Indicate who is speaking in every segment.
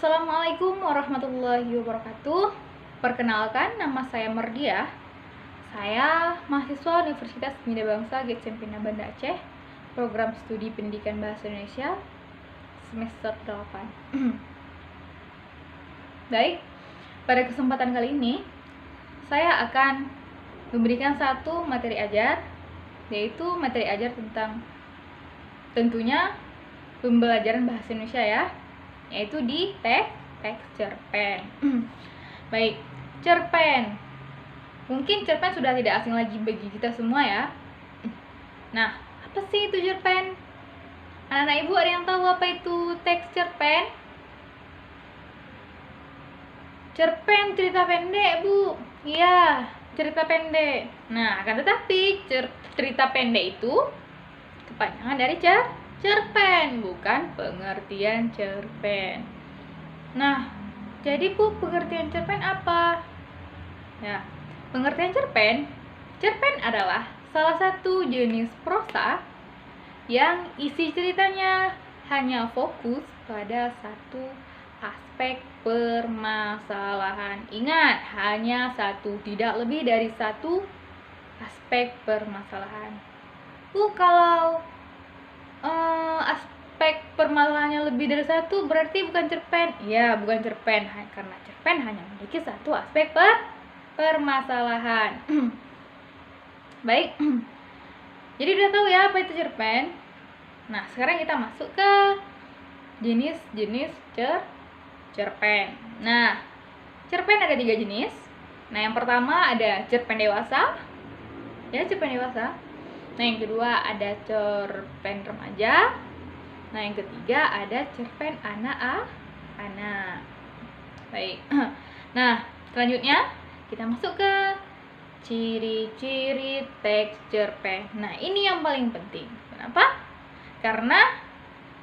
Speaker 1: Assalamualaikum warahmatullahi wabarakatuh. Perkenalkan, nama saya Merdia. Saya mahasiswa Universitas Bina Bangsa Getsen Pina Banda Aceh, program studi pendidikan bahasa Indonesia semester 8. Baik, pada kesempatan kali ini saya akan memberikan satu materi ajar, yaitu materi ajar tentang tentunya pembelajaran bahasa Indonesia ya, yaitu di teks cerpen. Baik, cerpen. Mungkin cerpen sudah tidak asing lagi bagi kita semua ya. Nah, apa sih itu cerpen? Anak-anak ibu ada yang tahu apa itu teks cerpen? Cerpen cerita pendek, Bu. Iya, cerita pendek. Nah, akan tetapi cerita pendek itu kepanjangan dari cerpen, bukan pengertian cerpen. Nah, jadi Bu, pengertian cerpen apa? Ya, pengertian cerpen adalah salah satu jenis prosa yang isi ceritanya hanya fokus pada satu aspek permasalahan. Ingat, hanya satu, tidak lebih dari satu aspek permasalahan. Bu, kalau aspek permasalahannya lebih dari satu berarti bukan cerpen. Ya, bukan cerpen, karena cerpen hanya memiliki satu aspek permasalahan. Baik, jadi udah tahu ya apa itu cerpen. Nah, sekarang kita masuk ke jenis-jenis cerpen. Nah, cerpen ada 3 jenis. Nah, yang pertama ada cerpen dewasa. Ya, cerpen dewasa. Nah, yang kedua ada cerpen remaja. Nah, yang ketiga ada cerpen anak-anak. Baik. Nah, selanjutnya kita masuk ke ciri-ciri teks cerpen. Nah, ini yang paling penting. Kenapa? Karena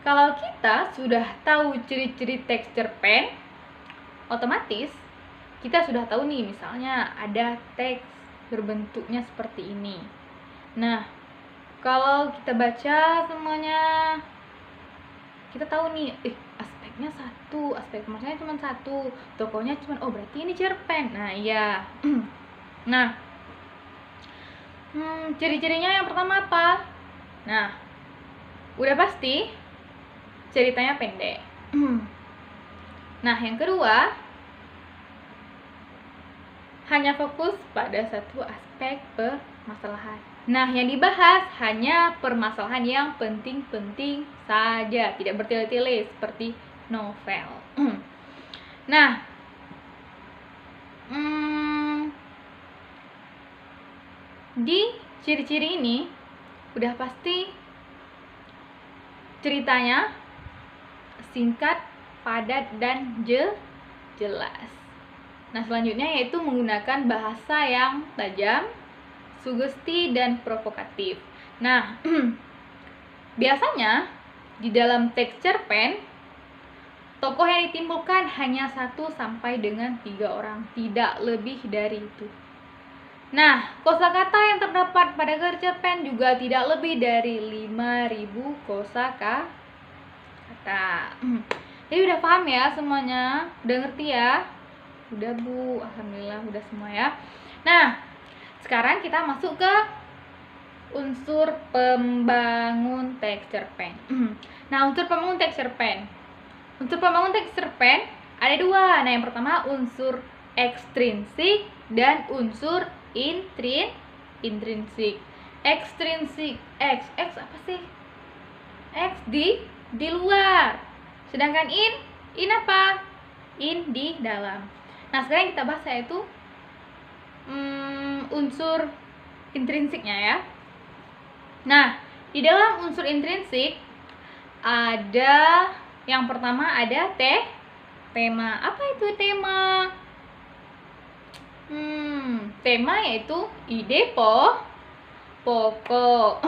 Speaker 1: kalau kita sudah tahu ciri-ciri teks cerpen, otomatis kita sudah tahu nih, misalnya ada teks berbentuknya seperti ini. Nah, kalau kita baca semuanya, kita tahu nih, aspeknya satu, aspek permasalahannya cuma satu, tokohnya cuma, oh berarti ini cerpen. Nah, iya. Nah, ciri-cirinya yang pertama apa? Nah, udah pasti ceritanya pendek. Nah, yang kedua, hanya fokus pada satu aspek permasalahan. Nah, yang dibahas hanya permasalahan yang penting-penting saja, tidak bertele-tele seperti novel. Nah, di ciri-ciri ini udah pasti ceritanya singkat, padat, dan jelas. Nah, selanjutnya yaitu menggunakan bahasa yang tajam, sugesti, dan provokatif. Nah, biasanya di dalam teks cerpen, tokoh yang ditimbulkan hanya 1 sampai dengan 3 orang, tidak lebih dari itu. Nah, kosakata yang terdapat pada cerpen juga tidak lebih dari 5.000 kosakata. Jadi udah paham ya semuanya? Udah ngerti ya? Udah Bu, alhamdulillah udah semua ya. Nah, sekarang kita masuk ke unsur pembangun teks cerpen. Nah, unsur pembangun teks cerpen. Unsur pembangun teks cerpen ada 2. Nah, yang pertama unsur ekstrinsik dan unsur intrinsik. Ekstrinsik, X apa sih? X di luar. Sedangkan in apa? In di dalam. Nah, sekarang kita bahas yaitu unsur intrinsiknya ya. Nah, di dalam unsur intrinsik ada yang pertama ada tema. Apa itu tema? Tema yaitu ide pokok.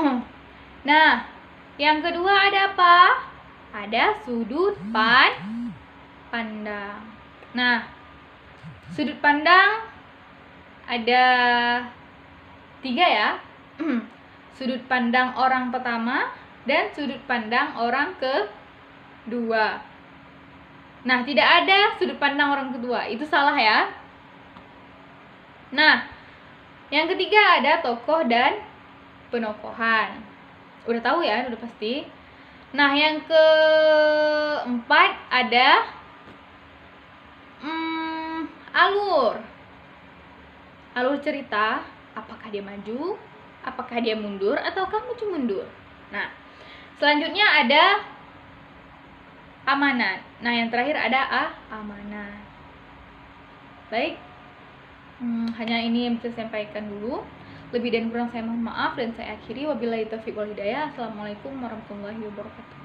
Speaker 1: Nah, yang kedua ada apa? Ada sudut pandang. Nah, sudut pandang ada 3 ya. Sudut pandang orang pertama dan sudut pandang orang kedua. Nah, tidak ada sudut pandang orang kedua. Itu salah ya. Nah, yang ketiga ada tokoh dan penokohan. Udah tahu ya, udah pasti. Nah, yang keempat ada alur. Alur cerita, apakah dia maju, apakah dia mundur, ataukah maju mundur. Nah, selanjutnya ada amanat. Nah, yang terakhir ada amanat. Baik, hanya ini yang bisa saya sampaikan dulu. Lebih dan kurang saya mohon maaf, dan saya akhiri. Wabillahi taufiq wal hidayah. Assalamualaikum warahmatullahi wabarakatuh.